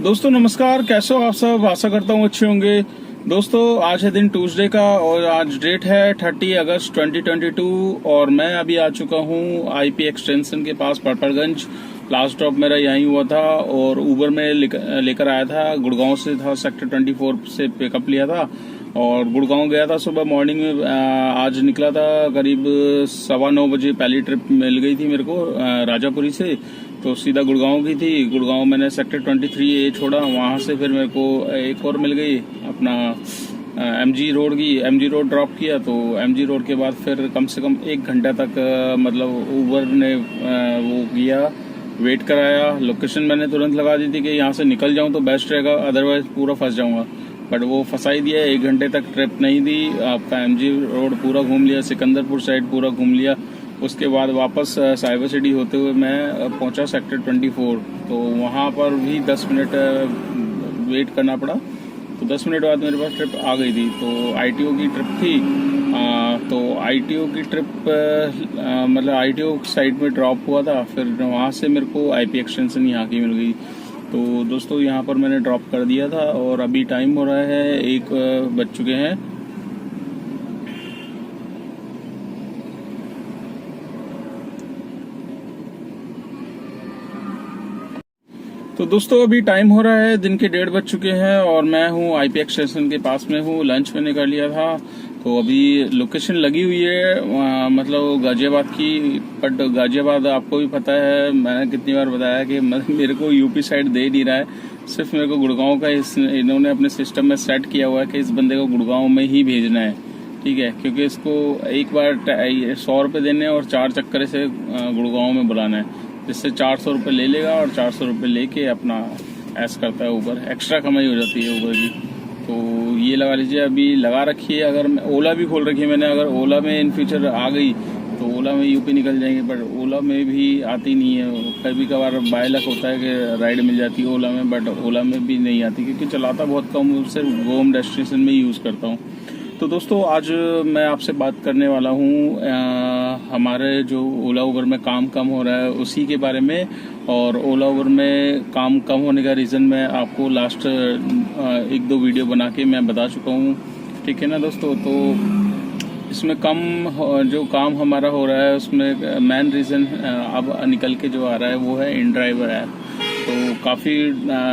दोस्तों नमस्कार, कैसे हो आप सब। आशा करता हूँ अच्छे होंगे। दोस्तों आज है दिन ट्यूसडे का और आज डेट है 30 अगस्त 2022 और मैं अभी आ चुका हूँ आईपी एक्सटेंशन के पास पड़पड़गंज। लास्ट ड्रॉप मेरा यहीं हुआ था और ऊबर में लेकर आया था। गुड़गांव से था, सेक्टर 24 से पिकअप लिया था और गुड़गांव गया था सुबह मॉर्निंग में। आज निकला था करीब 9:15 बजे। पहली ट्रिप मिल गई थी मेरे को राजापुरी से, तो सीधा गुड़गांव की थी। गुड़गांव मैंने सेक्टर 23A छोड़ा, वहां से फिर मेरे को एक और मिल गई अपना एमजी रोड की। एमजी रोड ड्रॉप किया, तो एमजी रोड के बाद फिर कम से कम 1 घंटा तक मतलब ऊबर ने वो किया, वेट कराया। लोकेशन मैंने तुरंत लगा दी थी कि यहाँ से निकल जाऊँ तो बेस्ट रहेगा, अदरवाइज पूरा फंस जाऊंगा। बट वो फंसा ही दिया। 1 घंटे तक ट्रिप नहीं दी। आपका एमजी रोड पूरा घूम लिया, सिकंदरपुर साइड पूरा घूम लिया। उसके बाद वापस साइबर सिटी होते हुए मैं पहुंचा सेक्टर 24। तो वहां पर भी 10 मिनट वेट करना पड़ा। तो 10 मिनट बाद मेरे पास ट्रिप आ गई थी। तो आईटीओ की ट्रिप थी। तो आईटीओ की ट्रिप मतलब आईटीओ साइड में ड्रॉप हुआ था। फिर वहां से मेरे को आईपी एक्सटेंशन यहाँ की मिल गई। तो दोस्तों यहाँ पर मैंने ड्रॉप कर दिया था और अभी टाइम हो रहा है 1 बज चुके हैं। तो दोस्तों अभी टाइम हो रहा है दिन के 1:30 बज चुके हैं और मैं हूँ आईपी एक्सटेंशन के पास में हूँ। लंच मैंने कर लिया था। तो अभी लोकेशन लगी हुई है मतलब गाजियाबाद की। बट गाजियाबाद आपको भी पता है, मैंने कितनी बार बताया कि मेरे को यूपी साइड दे नहीं रहा है। सिर्फ मेरे को गुड़गांव का इन्होंने अपने सिस्टम में सेट किया हुआ है कि इस बंदे को गुड़गांव में ही भेजना है। ठीक है, क्योंकि इसको एक बार 100 रुपये देने और 4 चक्कर से गुड़गांव में बुलाना है, जिससे 400 रुपये ले लेगा और 400 रुपये लेके अपना ऐस करता है ऊबर। एक्स्ट्रा कमाई हो जाती है ऊबर की। तो ये लगा लीजिए, अभी लगा रखी है। अगर ओला भी खोल रखी है मैंने। अगर ओला में इन फ्यूचर आ गई तो ओला में यूपी निकल जाएंगे, बट ओला में भी आती नहीं है। कभी कभार बाय लक होता है कि राइड मिल जाती है ओला में, बट ओला में भी नहीं आती क्योंकि चलाता बहुत कम हूँ, सिर्फ होम डेस्टिनेशन में यूज़ करता हूँ। तो दोस्तों आज मैं आपसे बात करने वाला हूँ हमारे जो ओला उबर में काम कम हो रहा है उसी के बारे में। और ओला उबर में काम कम होने का रीज़न मैं आपको लास्ट 1-2 वीडियो बना के मैं बता चुका हूँ। ठीक है ना दोस्तों। तो इसमें जो काम हमारा हो रहा है उसमें मेन रीज़न अब निकल के जो आ रहा है वो है इन ड्राइवर ऐप। तो काफ़ी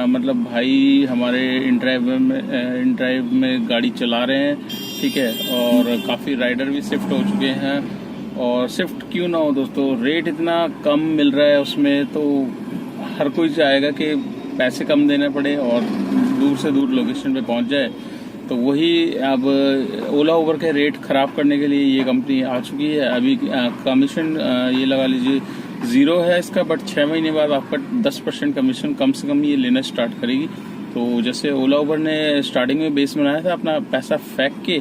मतलब भाई हमारे इन ड्राइव में गाड़ी चला रहे हैं। ठीक है, और काफ़ी राइडर भी शिफ्ट हो चुके हैं। और शिफ्ट क्यों ना हो दोस्तों, रेट इतना कम मिल रहा है उसमें, तो हर कोई चाहेगा कि पैसे कम देने पड़े और दूर से दूर लोकेशन पे पहुंच जाए। तो वही अब ओला उबर के रेट ख़राब करने के लिए ये कंपनी आ चुकी है। अभी कमीशन ये लगा लीजिए 0 है इसका, बट 6 महीने बाद आपका 10% कमीशन कम से कम ये लेना स्टार्ट करेगी। तो जैसे ओला उबर ने स्टार्टिंग में बेस बनाया था अपना पैसा फेंक के,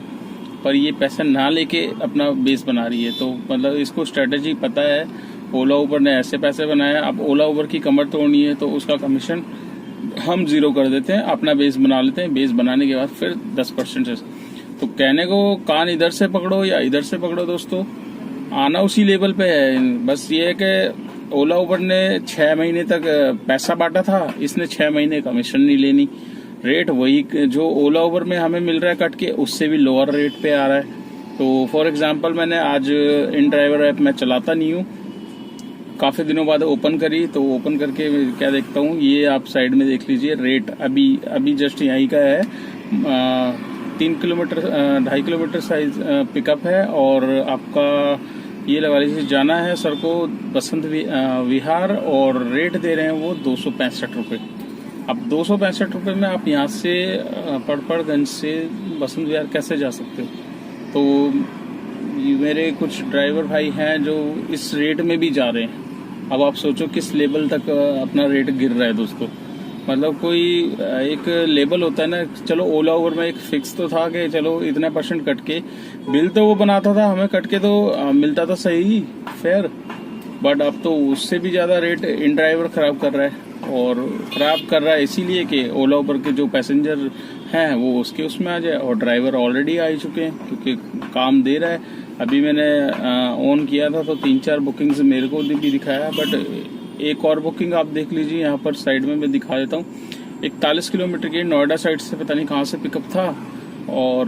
पर ये पैसा ना लेके अपना बेस बना रही है। तो मतलब इसको स्ट्रेटेजी पता है। ओला उबर ने ऐसे पैसे बनाया, अब ओला उबर की कमर तोड़नी है तो उसका कमीशन हम 0 कर देते हैं, अपना बेस बना लेते हैं। बेस बनाने के बाद फिर 10% से। तो कहने को कान इधर से पकड़ो या इधर से पकड़ो दोस्तों, आना उसी लेवल पे है। बस ये है कि ओला उबर ने 6 महीने तक पैसा बांटा था, इसने 6 महीने कमीशन नहीं लेनी। रेट वही जो ओला उबर में हमें मिल रहा है कट के, उससे भी लोअर रेट पे आ रहा है। तो फॉर एग्जांपल मैंने आज इन ड्राइवर ऐप मैं चलाता नहीं हूँ, काफ़ी दिनों बाद ओपन करी। तो ओपन करके क्या देखता हूँ, ये आप साइड में देख लीजिए रेट अभी जस्ट यहीं का है। 3 किलोमीटर 2.5 किलोमीटर साइज पिकअप है और आपका ये लगा लीजिए जाना है सर को बसंत विहार और रेट दे रहे हैं वो 265 रुपये। अब 265 रुपये में आप यहाँ से पड़पड़गंज से बसंत विहार कैसे जा सकते हो। तो मेरे कुछ ड्राइवर भाई हैं जो इस रेट में भी जा रहे हैं। अब आप सोचो किस लेवल तक अपना रेट गिर रहा है दोस्तों। मतलब कोई एक लेवल होता है ना। चलो ओला उबर में एक फिक्स तो था कि चलो इतने % कट के बिल तो वो बनाता था, हमें कट के तो मिलता था सही फेयर। बट अब तो उससे भी ज़्यादा रेट इन ड्राइवर खराब कर रहा है। और ख़राब कर रहा है इसीलिए कि ओला उबर के जो पैसेंजर हैं वो उसके उसमें आ जाए, और ड्राइवर ऑलरेडी आ ही चुके हैं क्योंकि काम दे रहा है। अभी मैंने ऑन किया था तो 3-4 बुकिंग्स मेरे को भी दिखाया, बट एक और बुकिंग आप देख लीजिए यहाँ पर साइड में मैं दिखा देता हूँ। 41 किलोमीटर की, नोएडा साइड से पता नहीं कहाँ से पिकअप था, और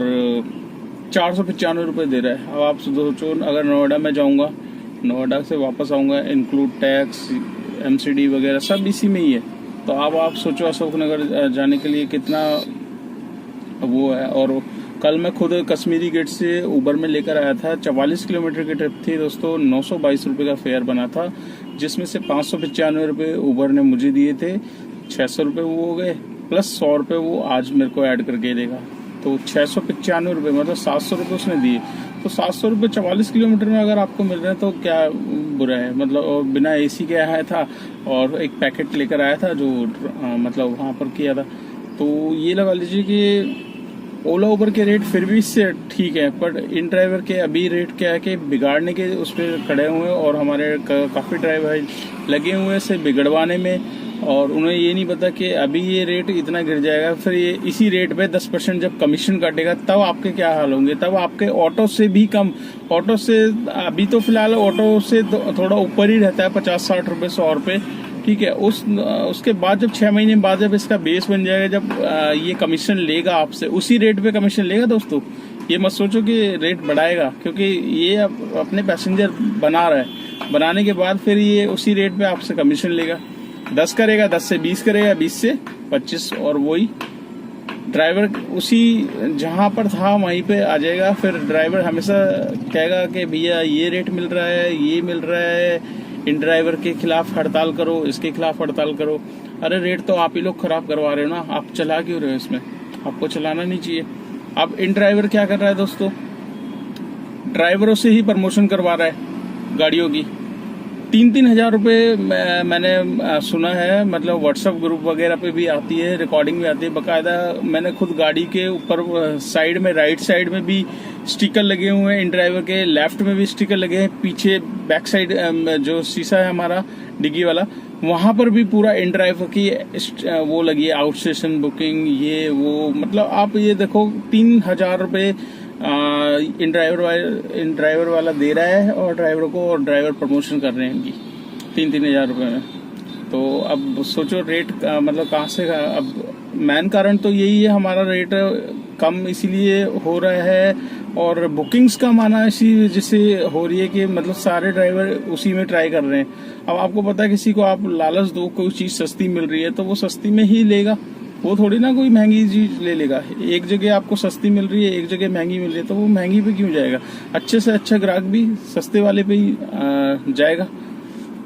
495 रुपये दे रहा है। अब आप सोचो, अगर नोएडा में जाऊँगा, नोएडा से वापस आऊँगा, इंक्लूड टैक्स, MCD वगैरह सब इसी में ही है, तो अब आप सोचो अशोकनगर जाने के लिए कितना वो है। और कल मैं खुद कश्मीरी गेट से उबर में लेकर आया था, 44 किलोमीटर की ट्रिप थी दोस्तों, 922 रुपये का फेयर बना था, जिसमें से 595 रुपये उबर ने मुझे दिए थे, 600 रुपये वो हो गए, प्लस 100 रुपये वो आज मेरे को ऐड करके देगा, तो 695 रुपये, मतलब 700 रुपये उसने दिए। तो 700 रुपये 44 किलोमीटर में अगर आपको मिल रहे हैं तो क्या बुरा है, मतलब। और बिना AC के आया था, और एक पैकेट लेकर आया था जो मतलब वहाँ पर किया था। तो ये लगा लीजिए कि ओला उबर के रेट फिर भी इससे ठीक है, पर इन ड्राइवर के अभी रेट क्या है कि बिगाड़ने के उस पर खड़े हुए हैं, और हमारे काफ़ी ड्राइवर लगे हुए हैं से बिगड़वाने में, और उन्हें ये नहीं पता कि अभी ये रेट इतना गिर जाएगा, फिर ये इसी रेट पे 10% जब कमीशन काटेगा तब आपके क्या हाल होंगे, तब आपके ऑटो से भी कम, ऑटो से अभी तो फिलहाल ऑटो से थोड़ा ऊपर ही रहता है, 50-60 रुपये, 100 रुपये, ठीक है। उसके बाद जब 6 महीने बाद जब इसका बेस बन जाएगा, जब ये कमीशन लेगा आपसे, उसी रेट पे कमीशन लेगा दोस्तों। ये मत सोचो कि रेट बढ़ाएगा, क्योंकि ये अपने पैसेंजर बना रहा है, बनाने के बाद फिर ये उसी रेट पे आपसे कमीशन लेगा, 10 करेगा, 10 से 20 करेगा, 20 से 25, और वही ड्राइवर उसी जहां पर था वहीं पे आ जाएगा। फिर ड्राइवर हमेशा कहेगा कि भैया ये रेट मिल रहा है, ये मिल रहा है, इन ड्राइवर के खिलाफ हड़ताल करो, इसके खिलाफ हड़ताल करो। अरे रेट तो आप ही लोग खराब करवा रहे हो ना, आप चला क्यों रहे हो इसमें, आपको चलाना नहीं चाहिए। अब इन ड्राइवर क्या कर रहा है दोस्तों, ड्राइवरों से ही प्रमोशन करवा रहा है गाड़ियों की। 3-3 हजार रुपये मैंने सुना है, मतलब व्हाट्सएप ग्रुप वगैरह पे भी आती है, रिकॉर्डिंग भी आती है बाकायदा। मैंने खुद गाड़ी के ऊपर साइड में, राइट साइड में भी स्टिकर लगे हुए हैं, इन ड्राइवर के लेफ्ट में भी स्टिकर लगे हैं, पीछे बैक साइड जो शीशा है हमारा डिग्गी वाला, वहां पर भी पूरा इन ड्राइवर की वो लगी है, आउट स्टेशन बुकिंग, ये वो। मतलब आप ये देखो, 3 हजार रुपये इन ड्राइवर वाला दे रहा है और ड्राइवरों को, और ड्राइवर प्रमोशन कर रहे हैं इनकी 3-3 हजार रुपये में। तो अब सोचो रेट मतलब कहाँ से, अब मेन कारण तो यही है, हमारा रेट कम इसीलिए हो रहा है, और बुकिंग्स का माना इसी वजह से हो रही है कि मतलब सारे ड्राइवर उसी में ट्राई कर रहे हैं। अब आपको पता है, किसी को आप लालच दो, कोई चीज़ सस्ती मिल रही है तो वो सस्ती में ही लेगा, वो थोड़ी ना कोई महंगी चीज ले लेगा। एक जगह आपको सस्ती मिल रही है, एक जगह महंगी मिल रही है, तो वो महंगी पे क्यों जाएगा, अच्छे से अच्छा ग्राहक भी सस्ते वाले पे ही जाएगा।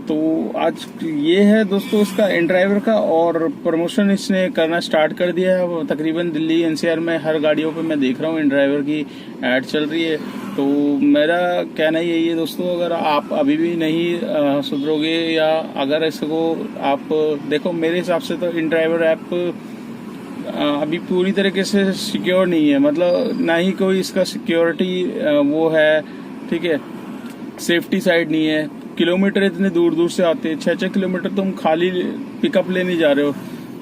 तो आज ये है दोस्तों इसका इन ड्राइवर का, और प्रमोशन इसने करना स्टार्ट कर दिया है। तकरीबन दिल्ली NCR में हर गाड़ियों पे मैं देख रहा हूँ इन ड्राइवर की ऐड चल रही है। तो मेरा कहना यही है दोस्तों, अगर आप अभी भी नहीं सुधरोगे, या अगर इसको आप देखो, मेरे हिसाब से तो इन ड्राइवर ऐप अभी पूरी तरीके से सिक्योर नहीं है, मतलब ना ही कोई इसका सिक्योरिटी वो है, ठीक है, सेफ्टी साइड नहीं है। किलोमीटर इतने दूर दूर से आते हैं, 6-6 किलोमीटर तुम खाली पिकअप लेने जा रहे हो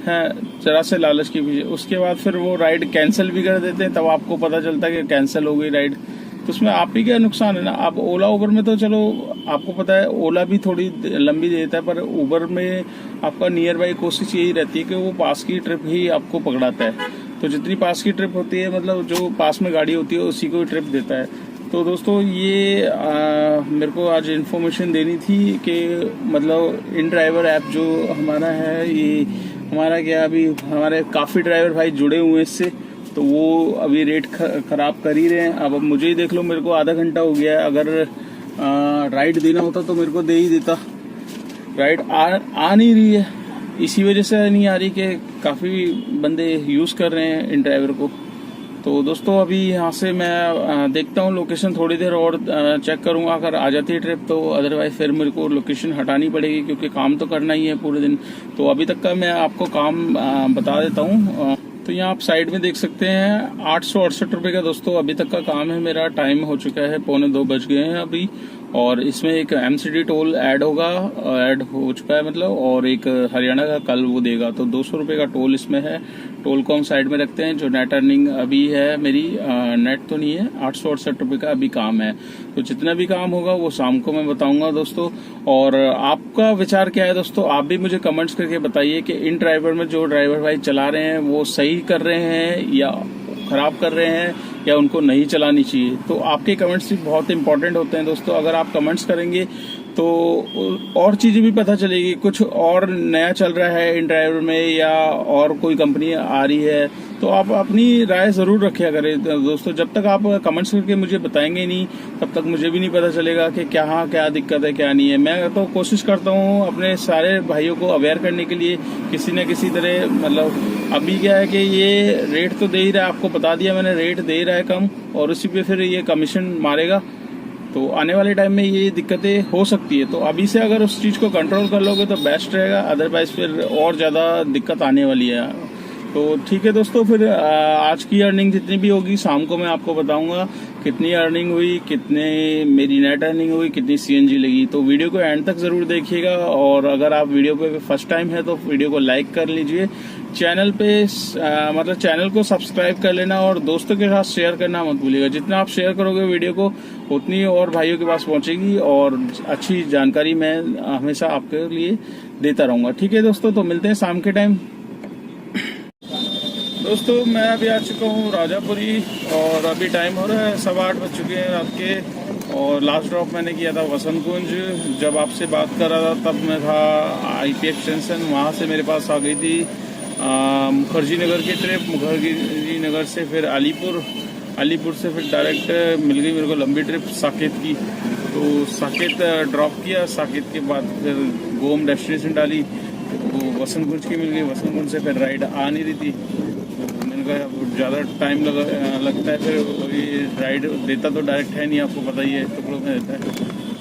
हैं, जरा से लालच के पीछे, उसके बाद फिर वो राइड कैंसिल भी कर देते हैं, तब आपको पता चलता है कि कैंसिल हो गई राइड। तो उसमें आप ही का नुकसान है ना। आप ओला उबर में तो चलो आपको पता है, ओला भी थोड़ी लंबी देता है, पर उबर में आपका नियर बाई कोशिश यही रहती है कि वो पास की ट्रिप ही आपको पकड़ाता है। तो जितनी पास की ट्रिप होती है, मतलब जो पास में गाड़ी होती है उसी को ट्रिप देता है। तो दोस्तों ये मेरे को आज इन्फॉर्मेशन देनी थी कि मतलब इन ड्राइवर ऐप जो हमारा है, ये हमारा क्या, अभी हमारे काफ़ी ड्राइवर भाई जुड़े हुए हैं इससे, तो वो अभी रेट खराब कर ही रहे हैं। अब मुझे ही देख लो, मेरे को आधा घंटा हो गया है, अगर राइड देना होता तो मेरे को दे ही देता। राइड आ नहीं रही है, इसी वजह से नहीं आ रही कि काफ़ी बंदे यूज़ कर रहे हैं इन ड्राइवर को। तो दोस्तों अभी यहाँ से मैं देखता हूँ लोकेशन, थोड़ी देर और चेक करूँगा, अगर आ जाती है ट्रिप तो, अदरवाइज फिर मेरे को लोकेशन हटानी पड़ेगी, क्योंकि काम तो करना ही है पूरे दिन। तो अभी तक का मैं आपको काम बता देता हूँ। तो यहाँ आप साइड में देख सकते हैं 868 रुपये का दोस्तों अभी तक का काम है मेरा। टाइम हो चुका है 1:45 बज गए हैं अभी, और इसमें एक MCD टोल ऐड होगा, ऐड हो चुका है मतलब, और एक हरियाणा का कल वो देगा। तो 200 रुपये का टोल इसमें है। टोल को हम साइड में रखते हैं। जो नेट अर्निंग अभी है मेरी, नेट तो नहीं है, 868 रुपये का अभी काम है। तो जितना भी काम होगा वो शाम को मैं बताऊंगा दोस्तों। और आपका विचार क्या है दोस्तों, आप भी मुझे कमेंट्स करके बताइए कि इन ड्राइवर में जो ड्राइवर भाई चला रहे हैं वो सही कर रहे हैं या खराब कर रहे हैं, या उनको नहीं चलानी चाहिए। तो आपके कमेंट्स भी बहुत इंपॉर्टेंट होते हैं दोस्तों। अगर आप कमेंट्स करेंगे तो और चीजें भी पता चलेगी, कुछ और नया चल रहा है इन ड्राइवर में या और कोई कंपनी आ रही है, तो आप अपनी राय जरूर रखिया करें दोस्तों। जब तक आप कमेंट्स करके मुझे बताएंगे नहीं, तब तक मुझे भी नहीं पता चलेगा कि क्या दिक्कत है क्या नहीं है। मैं तो कोशिश करता हूँ अपने सारे भाइयों को अवेयर करने के लिए किसी न किसी तरह। मतलब अभी क्या है कि ये रेट तो दे ही रहा है, आपको बता दिया मैंने, रेट दे ही रहा है कम, और उसी पे फिर ये कमीशन मारेगा। तो आने वाले टाइम में ये दिक्कतें हो सकती है। तो अभी से अगर उस चीज को कंट्रोल कर लोगे तो बेस्ट रहेगा, अदरवाइज फिर और ज्यादा दिक्कत आने वाली है। तो ठीक है दोस्तों, फिर आज की अर्निंग जितनी भी होगी शाम को मैं आपको बताऊंगा कितनी अर्निंग हुई, कितने मेरी नेट अर्निंग हुई, कितनी CNG लगी। तो वीडियो को एंड तक जरूर देखिएगा। और अगर आप वीडियो पे फर्स्ट टाइम है तो वीडियो को लाइक कर लीजिए, चैनल पे मतलब चैनल को सब्सक्राइब कर लेना, और दोस्तों के साथ शेयर करना मत भूलिएगा। जितना आप शेयर करोगे वीडियो को, उतनी और भाइयों के पास पहुंचेगी, और अच्छी जानकारी मैं हमेशा आपके लिए देता रहूंगा। ठीक है दोस्तों, तो मिलते हैं शाम के टाइम। दोस्तों मैं अभी आ चुका हूँ राजापुरी, और अभी टाइम हो रहा है 8:15 बज चुके हैं रात के। और लास्ट ड्रॉप मैंने किया था वसंत कुंज। जब आपसे बात कर रहा था तब मैं था IP एक्सटेंशन, वहाँ से मेरे पास आ गई थी मुखर्जी नगर की ट्रिप। मुखर्जी नगर से फिर अलीपुर से फिर डायरेक्ट मिल गई मेरे को लंबी ट्रिप साकेत की। तो साकेत ड्रॉप किया, साकेत के बाद फिर गोम डेस्टिनेशन डाली, तो वसंत कुंज की मिल गई। वसंत कुंज से फिर राइड आ नहीं रही थी, तो मैंने कहा ज़्यादा टाइम लगता है, फिर ये राइड देता तो डायरेक्ट है नहीं, आपको पता ही है, टुकड़ों में देता है।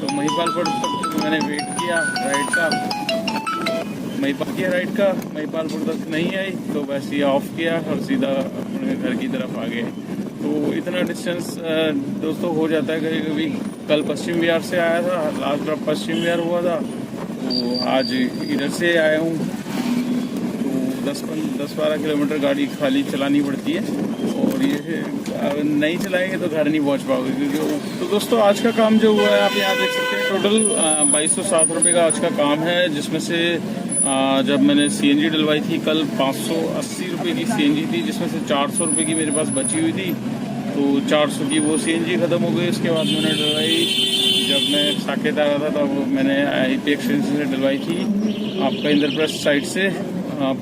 तो महिपालपुर तक मैंने वेट किया राइड का, महिपालपुर तक नहीं आई, तो वैसे ही ऑफ किया और सीधा अपने घर की तरफ आ गए। तो इतना डिस्टेंस दोस्तों हो जाता है कभी कभी। कल पश्चिम बिहार से आया था, लास्ट ड्रॉप पश्चिम बिहार हुआ था, तो आज इधर से आया हूँ। तो 10-12 किलोमीटर गाड़ी खाली चलानी पड़ती है, और ये नहीं चलाएंगे तो घर नहीं पहुँच पाओगे। क्योंकि तो दोस्तों आज का काम जो हुआ है आप यहाँ देख सकते हैं, टोटल 2207 रुपये का आज का काम है। जिसमें से जब मैंने CNG डलवाई थी कल 580 रुपये की CNG थी, जिसमें से 400 रुपये की मेरे पास बची हुई थी। तो 400 की वो CNG ख़त्म हो गई। उसके बाद मैंने डलवाई, जब मैं साकेत आ रहा था तब मैंने IP एक्सटेंशन से डलवाई थी आपका इंद्रप्रस्थ साइड से,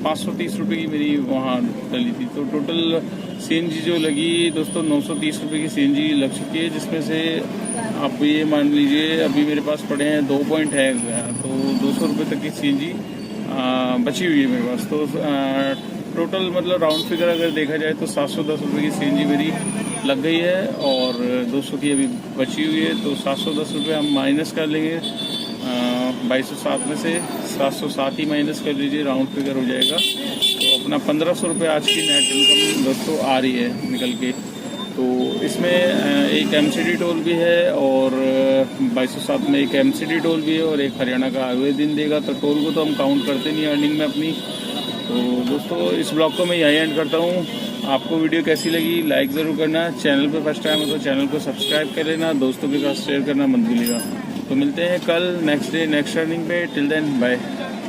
530 रुपये की मेरी वहाँ डली थी। तो टोटल CNG जो लगी दोस्तों 930 रुपये की CNG लग चुकी है। जिसमें से आप ये मान लीजिए अभी मेरे पास पड़े हैं 2 पॉइंट है, तो 200 रुपये तक की CNG बची हुई है मेरे पास। तो टोटल मतलब राउंड फिगर अगर देखा जाए तो 710 रुपये की CNG मेरी लग गई है, और 200 की अभी बची हुई है। तो 710 रुपये हम माइनस कर लेंगे 2207 में से, 707 ही माइनस कर लीजिए, राउंड फिगर हो जाएगा। तो अपना 1500 रुपये आज की नेट इनकम दोस्तों आ रही है निकल के। तो इसमें एक MCD टोल भी है, और 2207 में एक MCD टोल भी है, और एक हरियाणा का हाईवे दिन देगा। तो टोल को तो हम काउंट करते नहीं अर्निंग में अपनी। तो दोस्तों इस ब्लॉग को मैं यही एंड करता हूँ। आपको वीडियो कैसी लगी लाइक ज़रूर करना, चैनल पे फर्स्ट टाइम है तो चैनल को सब्सक्राइब कर लेना, दोस्तों के साथ शेयर करना मत भूलिएगा। तो मिलते हैं कल नेक्स्ट डे नेक्स्ट अर्निंग पे। Till then bye.